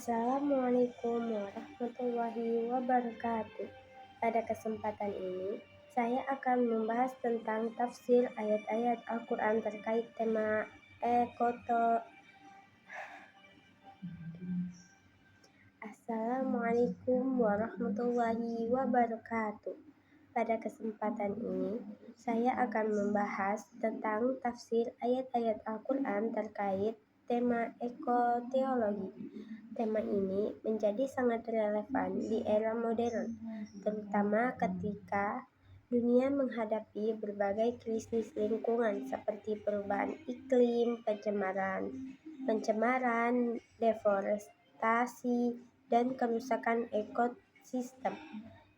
Assalamualaikum warahmatullahi wabarakatuh. Pada kesempatan ini, saya akan membahas tentang tafsir ayat-ayat Al-Quran terkait tema Assalamualaikum warahmatullahi wabarakatuh. Pada kesempatan ini, saya akan membahas tentang tafsir ayat-ayat Al-Quran terkait tema ekoteologi. Tema ini menjadi sangat relevan di era modern, terutama ketika dunia menghadapi berbagai krisis lingkungan seperti perubahan iklim, pencemaran, deforestasi, dan kerusakan ekosistem.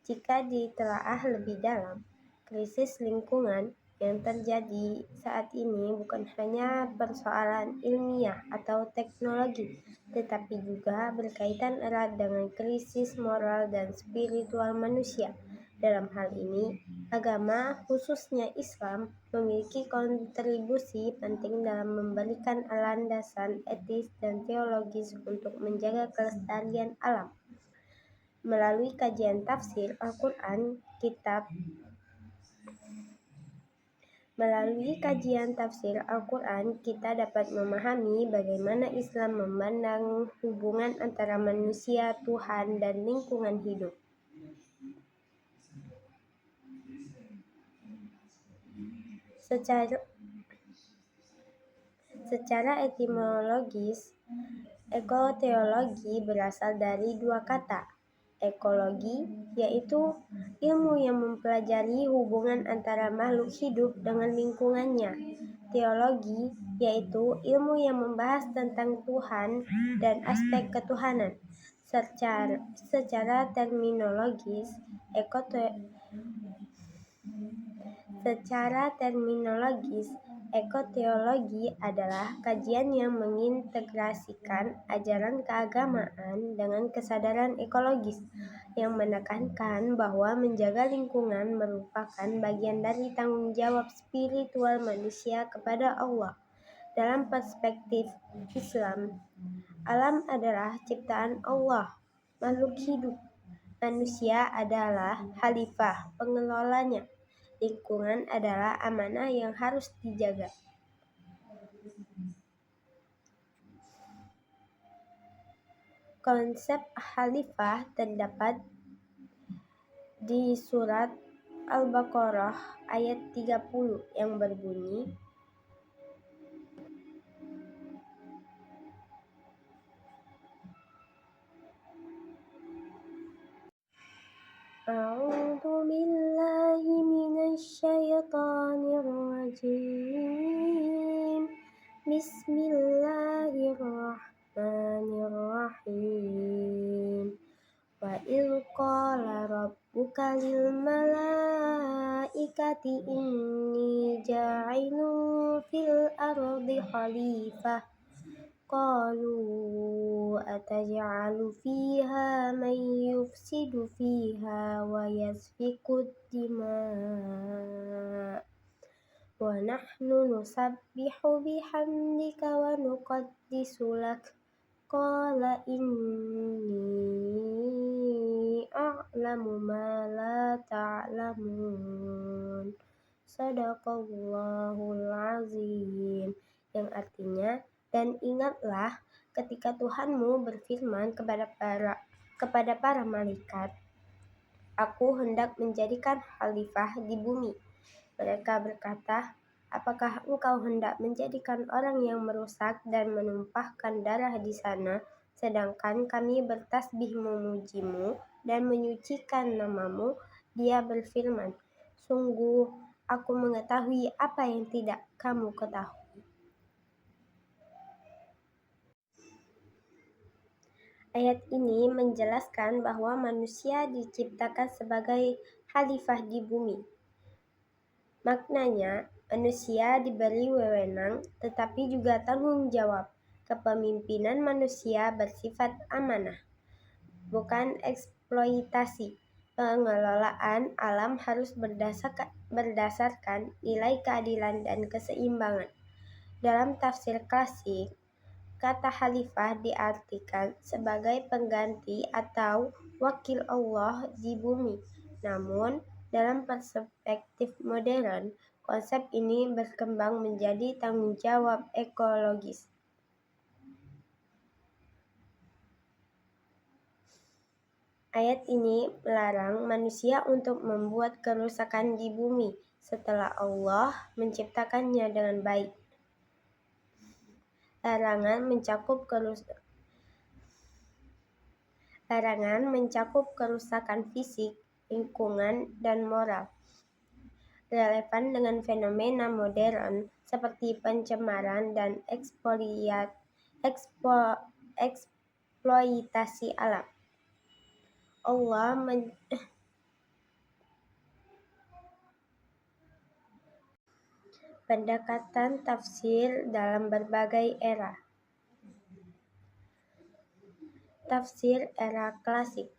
Jika ditelaah lebih dalam, krisis lingkungan yang terjadi saat ini bukan hanya persoalan ilmiah atau teknologi, tetapi juga berkaitan erat dengan krisis moral dan spiritual manusia. Dalam hal ini, agama, khususnya Islam, memiliki kontribusi penting dalam memberikan landasan etis dan teologis untuk menjaga kelestarian alam. Melalui kajian tafsir Al-Quran, kita dapat memahami bagaimana Islam memandang hubungan antara manusia, Tuhan, dan lingkungan hidup. Secara etimologis, ekoteologi berasal dari dua kata. Ekologi, yaitu ilmu yang mempelajari hubungan antara makhluk hidup dengan lingkungannya. Teologi, yaitu ilmu yang membahas tentang Tuhan dan aspek ketuhanan. Secara terminologis, ekoteologi adalah kajian yang mengintegrasikan ajaran keagamaan dengan kesadaran ekologis, yang menekankan bahwa menjaga lingkungan merupakan bagian dari tanggung jawab spiritual manusia kepada Allah. Dalam perspektif Islam, alam adalah ciptaan Allah, makhluk hidup. Manusia adalah khalifah pengelolanya. Lingkungan adalah amanah yang harus dijaga. Konsep khalifah terdapat di surat Al-Baqarah ayat 30 yang berbunyi, A'udzu billahi minasy syaithanir rajim. Bismillahirrahmanirrahim. Wa idz qala rabbuka lil malaikati inni ja'ilun fil ardi khalifah. Qalu ataj'alu fiha man yufsidu fiha wa yasfiku dima' wa nahnu nusabbihu bihamdika wa nuqaddisu lak. Qala inni a'lamu ma la ta'lamun. Shadaqallahul azim. Yang artinya, dan ingatlah ketika Tuhanmu berfirman kepada para malaikat, Aku hendak menjadikan khalifah di bumi. Mereka berkata, apakah engkau hendak menjadikan orang yang merusak dan menumpahkan darah di sana, sedangkan kami bertasbih memujimu dan menyucikan namamu? Dia berfirman, sungguh aku mengetahui apa yang tidak kamu ketahui. Ayat ini menjelaskan bahwa manusia diciptakan sebagai khalifah di bumi. Maknanya, manusia diberi wewenang tetapi juga tanggung jawab. Kepemimpinan manusia bersifat amanah, bukan eksploitasi. Pengelolaan alam harus berdasarkan nilai keadilan dan keseimbangan. Dalam tafsir klasik, Kata khalifah diartikan sebagai pengganti atau wakil Allah di bumi. Namun, dalam perspektif modern, konsep ini berkembang menjadi tanggung jawab ekologis. Ayat ini melarang manusia untuk membuat kerusakan di bumi setelah Allah menciptakannya dengan baik. Larangan mencakup kerusakan fisik, lingkungan, dan moral. Relevan dengan fenomena modern seperti pencemaran dan eksploitasi alam. Pendekatan tafsir dalam berbagai era. Tafsir era klasik.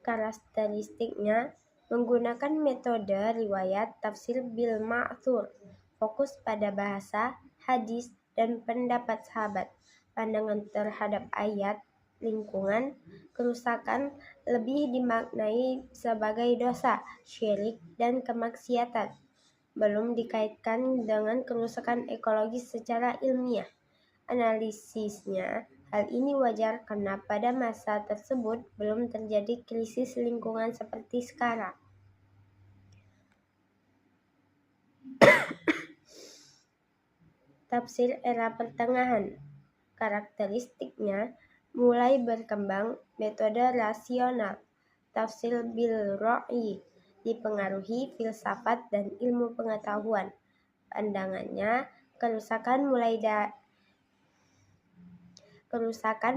Karakteristiknya menggunakan metode riwayat tafsir bil ma'thur, fokus pada bahasa, hadis, dan pendapat sahabat. Pandangan terhadap ayat, lingkungan, kerusakan lebih dimaknai sebagai dosa, syirik, dan kemaksiatan, belum dikaitkan dengan kerusakan ekologis secara ilmiah. Analisisnya, hal ini wajar karena pada masa tersebut belum terjadi krisis lingkungan seperti sekarang. Tafsir era pertengahan. Karakteristiknya mulai berkembang metode rasional, tafsir bil ro'i, dipengaruhi filsafat dan ilmu pengetahuan. Pandangannya, kerusakan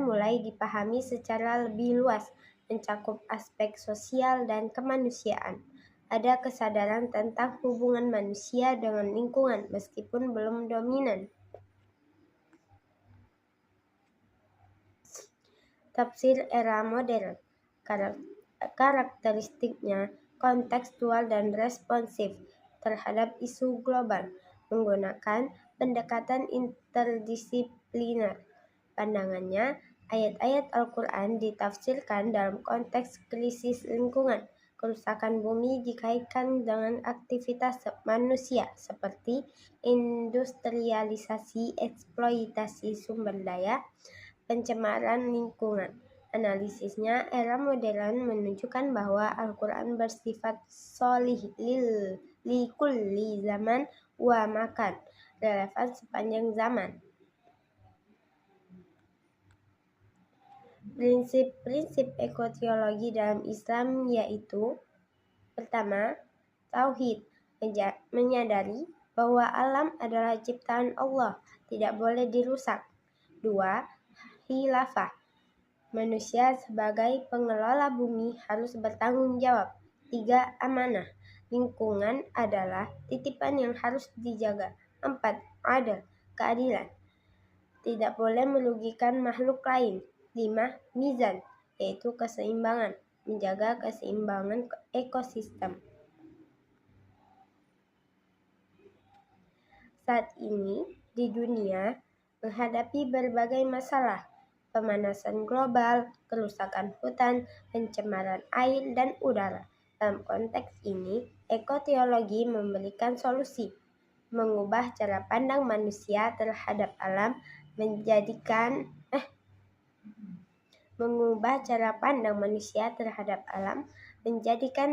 mulai dipahami secara lebih luas, mencakup aspek sosial dan kemanusiaan. Ada kesadaran tentang hubungan manusia dengan lingkungan meskipun belum dominan. Tafsir era modern. Karakteristiknya kontekstual dan responsif terhadap isu global, menggunakan pendekatan interdisipliner. Pandangannya, ayat-ayat Al-Quran ditafsirkan dalam konteks krisis lingkungan. Kerusakan bumi dikaitkan dengan aktivitas manusia seperti industrialisasi, eksploitasi sumber daya, pencemaran lingkungan. Analisisnya, era modern menunjukkan bahwa Al-Quran bersifat sholih likulli zaman wa makan, relevan sepanjang zaman. Prinsip-prinsip ekoteologi dalam Islam yaitu: pertama, tauhid, menyadari bahwa alam adalah ciptaan Allah, tidak boleh dirusak. 2. Khilafah, manusia sebagai pengelola bumi harus bertanggung jawab. 3. Amanah, lingkungan adalah titipan yang harus dijaga. 4. Adil, keadilan, tidak boleh merugikan makhluk lain. 5. Mizan, yaitu keseimbangan, menjaga keseimbangan ekosistem. Saat ini di dunia menghadapi berbagai masalah, pemanasan global, kerusakan hutan, pencemaran air dan udara. Dalam konteks ini, ekoteologi memberikan solusi, mengubah cara pandang manusia terhadap alam, menjadikan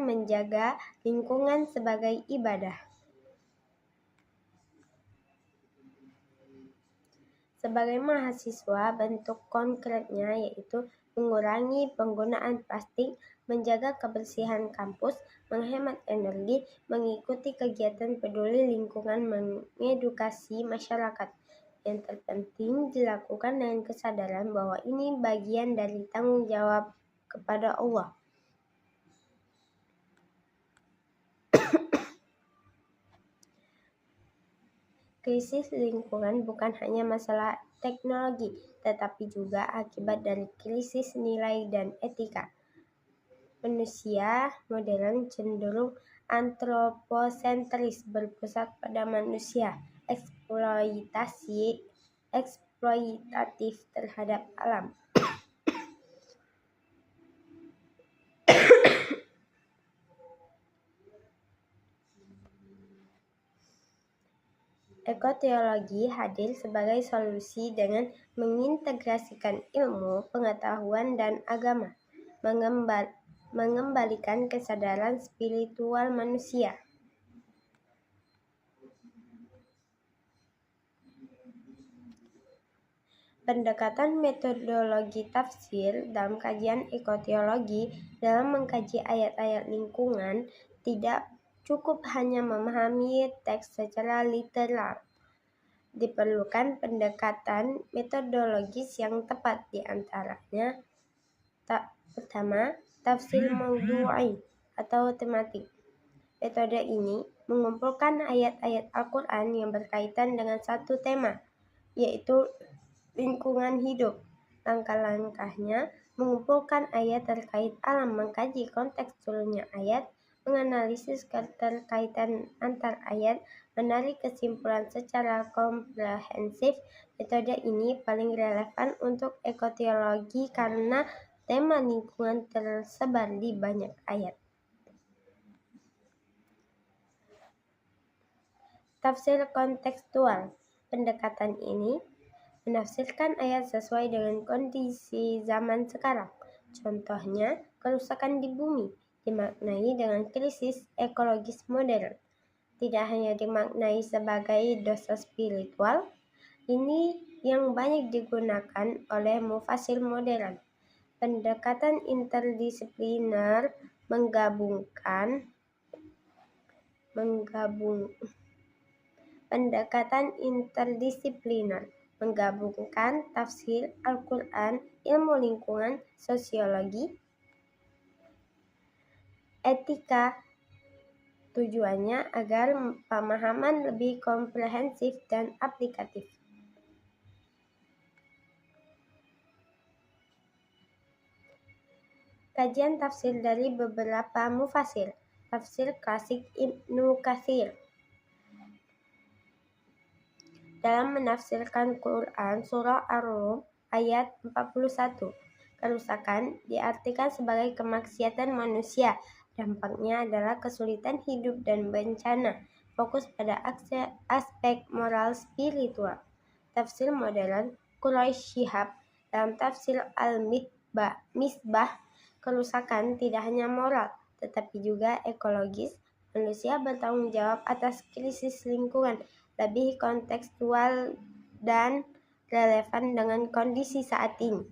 menjaga lingkungan sebagai ibadah. Sebagai mahasiswa, bentuk konkretnya yaitu mengurangi penggunaan plastik, menjaga kebersihan kampus, menghemat energi, mengikuti kegiatan peduli lingkungan, mengedukasi masyarakat. Yang terpenting dilakukan dengan kesadaran bahwa ini bagian dari tanggung jawab kepada Allah. Krisis lingkungan bukan hanya masalah teknologi, tetapi juga akibat dari krisis nilai dan etika. Manusia modern cenderung antroposentris, berpusat pada manusia, eksploitatif terhadap alam. Ekoteologi hadir sebagai solusi dengan mengintegrasikan ilmu, pengetahuan, dan agama, mengembalikan kesadaran spiritual manusia. Pendekatan metodologi tafsir dalam kajian ekoteologi dalam mengkaji ayat-ayat lingkungan tidak cukup hanya memahami teks secara literal. Diperlukan pendekatan metodologis yang tepat, di antaranya pertama, tafsir maudu'i atau tematik. Metode ini mengumpulkan ayat-ayat Al-Quran yang berkaitan dengan satu tema, yaitu lingkungan hidup. Langkah-langkahnya mengumpulkan ayat terkait alam, mengkaji kontekstualnya ayat, menganalisis keterkaitan antar ayat, menarik kesimpulan secara komprehensif. Metode ini paling relevan untuk ekoteologi karena tema lingkungan tersebar di banyak ayat. Tafsir kontekstual. Pendekatan ini menafsirkan ayat sesuai dengan kondisi zaman sekarang. Contohnya, kerusakan di bumi dimaknai dengan krisis ekologis modern. Tidak hanya dimaknai sebagai dosa spiritual, ini yang banyak digunakan oleh mufasir modern. Pendekatan interdisipliner menggabungkan tafsir Al-Quran, ilmu lingkungan, sosiologi, etika. Tujuannya agar pemahaman lebih komprehensif dan aplikatif. Kajian tafsir dari beberapa mufasir. Tafsir klasik Ibnu Katsir. Dalam menafsirkan Quran surah Ar-Rum ayat 41, kerusakan diartikan sebagai kemaksiatan manusia. Dampaknya adalah kesulitan hidup dan bencana. Fokus pada aspek moral spiritual. Tafsir modern Quraisy Shihab dalam tafsir Al-Misbah, kerusakan tidak hanya moral, tetapi juga ekologis. Manusia bertanggung jawab atas krisis lingkungan, lebih kontekstual dan relevan dengan kondisi saat ini.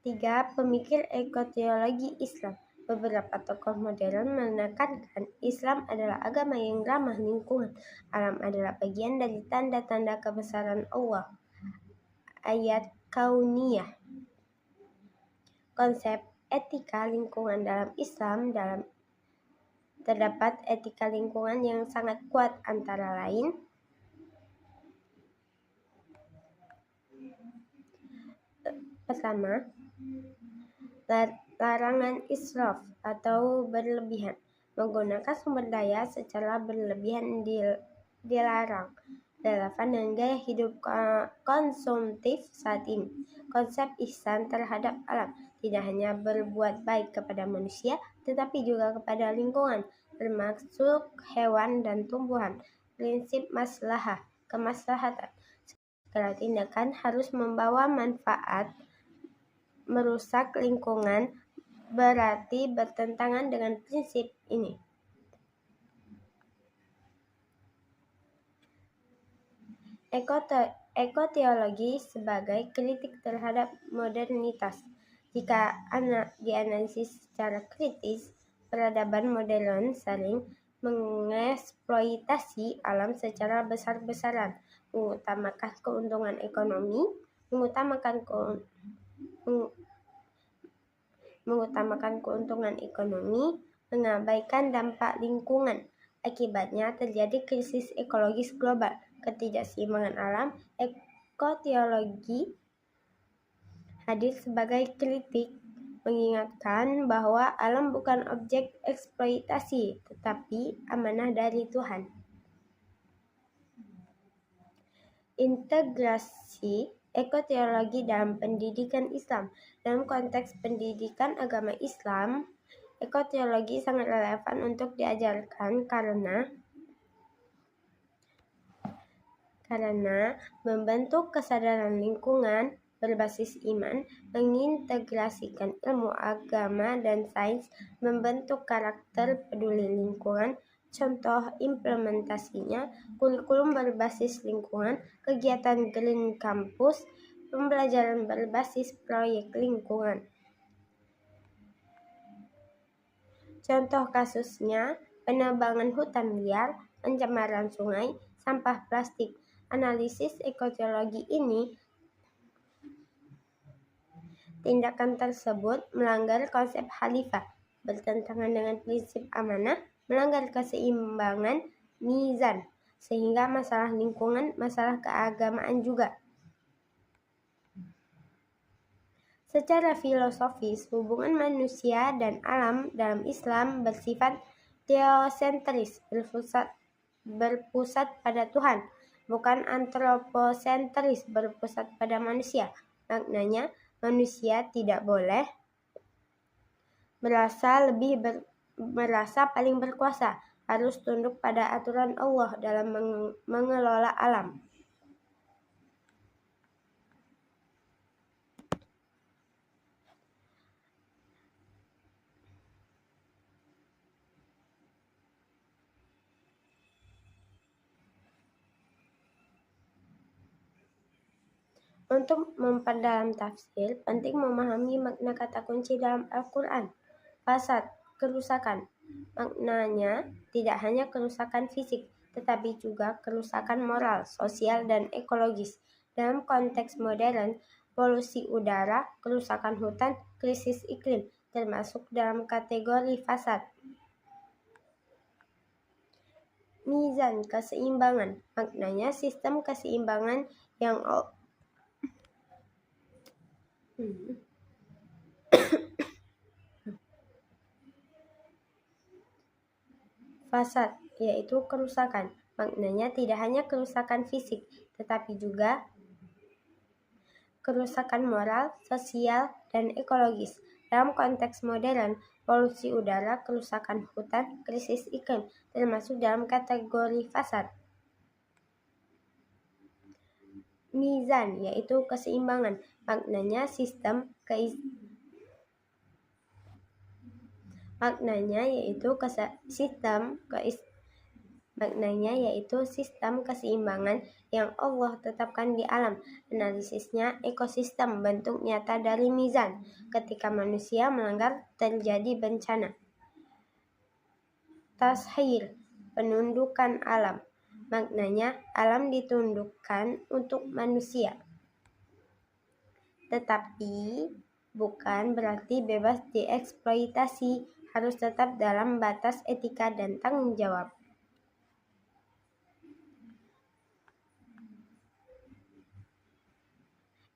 Tiga, pemikir ekoteologi Islam. Beberapa tokoh modern menekankan Islam adalah agama yang ramah lingkungan. Alam adalah bagian dari tanda-tanda kebesaran Allah. Ayat kauniyah. Konsep etika lingkungan dalam Islam terdapat etika lingkungan yang sangat kuat, antara lain pertama, larangan israf atau berlebihan. Menggunakan sumber daya secara berlebihan dilarang, relevan dengan gaya hidup konsumtif saat ini. Konsep ihsan terhadap alam, tidak hanya berbuat baik kepada manusia, tetapi juga kepada lingkungan, termasuk hewan dan tumbuhan. Prinsip maslahah, kemaslahatan. Segala tindakan harus membawa manfaat. Merusak lingkungan berarti bertentangan dengan prinsip ini. Ekoteologi sebagai kritik terhadap modernitas. Jika dianalisis secara kritis, peradaban modern sering mengeksploitasi alam secara besar-besaran, mengutamakan keuntungan ekonomi, mengabaikan dampak lingkungan. Akibatnya terjadi krisis ekologis global, ketidakseimbangan alam. Ekoteologi hadir sebagai kritik mengingatkan bahwa alam bukan objek eksploitasi, tetapi amanah dari Tuhan. Integrasi ekoteologi dalam pendidikan Islam. Dalam konteks pendidikan agama Islam, ekoteologi sangat relevan untuk diajarkan karena membentuk kesadaran lingkungan berbasis iman, mengintegrasikan ilmu agama dan sains, membentuk karakter peduli lingkungan. Contoh implementasinya, kurikulum berbasis lingkungan, kegiatan Green Campus, pembelajaran berbasis proyek lingkungan. Contoh kasusnya, penebangan hutan liar, pencemaran sungai, sampah plastik. Analisis ekoteologi ini, tindakan tersebut melanggar konsep khalifah, bertentangan dengan prinsip amanah, melanggar keseimbangan mizan, sehingga masalah lingkungan, masalah keagamaan juga. Secara filosofis, hubungan manusia dan alam dalam Islam bersifat teosentris, berpusat pada Tuhan, bukan antroposentris, berpusat pada manusia. Maknanya, manusia tidak boleh merasa paling berkuasa, harus tunduk pada aturan Allah dalam mengelola alam. Untuk memperdalam tafsir, penting memahami makna kata kunci dalam Al-Quran. Fasad, kerusakan. Maknanya tidak hanya kerusakan fisik, tetapi juga kerusakan moral, sosial, dan ekologis. Dalam konteks modern, polusi udara, kerusakan hutan, krisis iklim, termasuk dalam kategori fasad. Mizan, keseimbangan. Maknanya sistem keseimbangan yang fasad, yaitu kerusakan. Maknanya tidak hanya kerusakan fisik, tetapi juga kerusakan moral, sosial, dan ekologis. Dalam konteks modern, polusi udara, kerusakan hutan, krisis iklim, termasuk dalam kategori fasad. Mizan, yaitu keseimbangan. Maknanya sistem sistem keseimbangan yang Allah tetapkan di alam. Analisisnya, ekosistem bentuk nyata dari mizan. Ketika manusia melanggar, terjadi bencana. Tashir, penundukan alam. Maknanya, alam ditundukkan untuk manusia. Tetapi bukan berarti bebas dieksploitasi, harus tetap dalam batas etika dan tanggung jawab.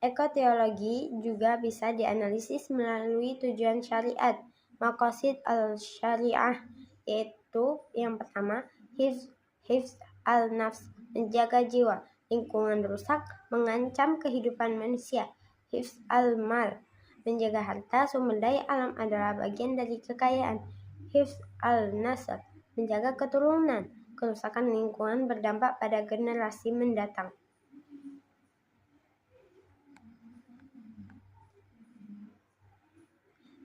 Ekoteologi juga bisa dianalisis melalui tujuan syariat, maqasid al-syariah, yaitu yang pertama, hifz al-nafs, menjaga jiwa. Lingkungan rusak mengancam kehidupan manusia. Hifz al-mal, menjaga harta sumber daya alam adalah bagian dari kekayaan. Hifz al-nasl, menjaga keturunan. Kerusakan lingkungan berdampak pada generasi mendatang.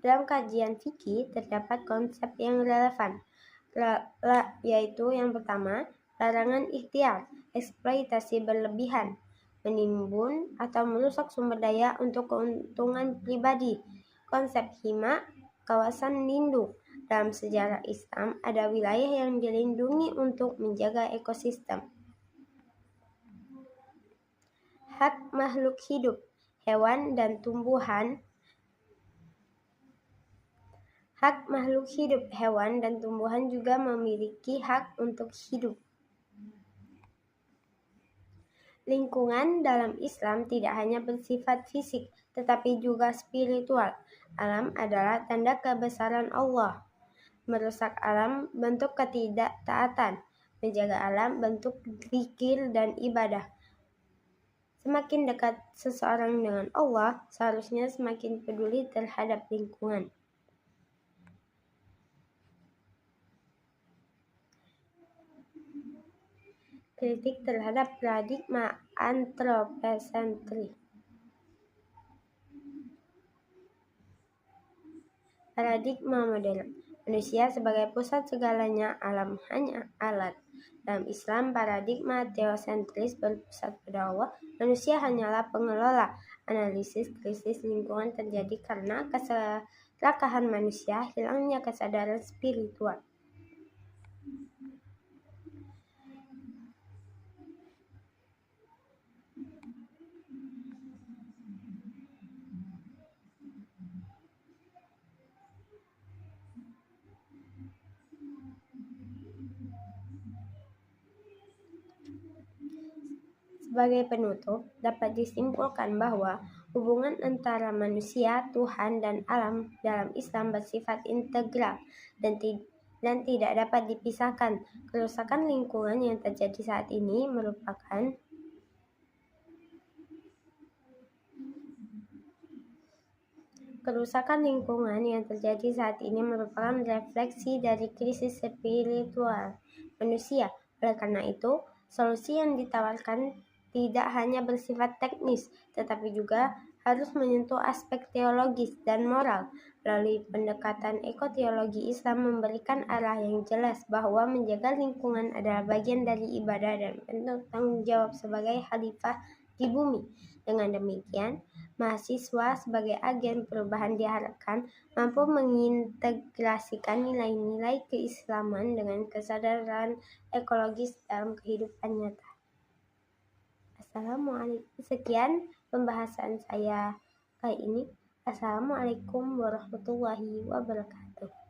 Dalam kajian fikih terdapat konsep yang relevan, yaitu yang pertama, larangan ikhtiar, eksploitasi berlebihan, menimbun atau merusak sumber daya untuk keuntungan pribadi. Konsep hima, kawasan lindung. Dalam sejarah Islam, ada wilayah yang dilindungi untuk menjaga ekosistem. Hak makhluk hidup, hewan dan tumbuhan. Hak makhluk hidup, hewan dan tumbuhan juga memiliki hak untuk hidup. Lingkungan dalam Islam tidak hanya bersifat fisik, tetapi juga spiritual. Alam adalah tanda kebesaran Allah. Merusak alam bentuk ketidaktaatan. Menjaga alam bentuk zikir dan ibadah. Semakin dekat seseorang dengan Allah, seharusnya semakin peduli terhadap lingkungan. Kritik terhadap paradigma antroposentris. Paradigma modern. Manusia sebagai pusat segalanya, alam hanya alat. Dalam Islam, paradigma teosentris berpusat pada Allah, manusia hanyalah pengelola. Analisis krisis lingkungan terjadi karena keserakahan manusia, hilangnya kesadaran spiritual. Sebagai penutup, dapat disimpulkan bahwa hubungan antara manusia, Tuhan, dan alam dalam Islam bersifat integral dan tidak dapat dipisahkan. Kerusakan lingkungan yang terjadi saat ini merupakan refleksi dari krisis spiritual manusia. Oleh karena itu, solusi yang ditawarkan tidak hanya bersifat teknis, tetapi juga harus menyentuh aspek teologis dan moral. Melalui pendekatan ekoteologi, Islam memberikan arah yang jelas bahwa menjaga lingkungan adalah bagian dari ibadah dan bentuk tanggung jawab sebagai khalifah di bumi. Dengan demikian, mahasiswa sebagai agen perubahan diharapkan mampu mengintegrasikan nilai-nilai keislaman dengan kesadaran ekologis dalam kehidupan nyata. Assalamualaikum. Sekian pembahasan saya kali ini. Assalamualaikum warahmatullahi wabarakatuh.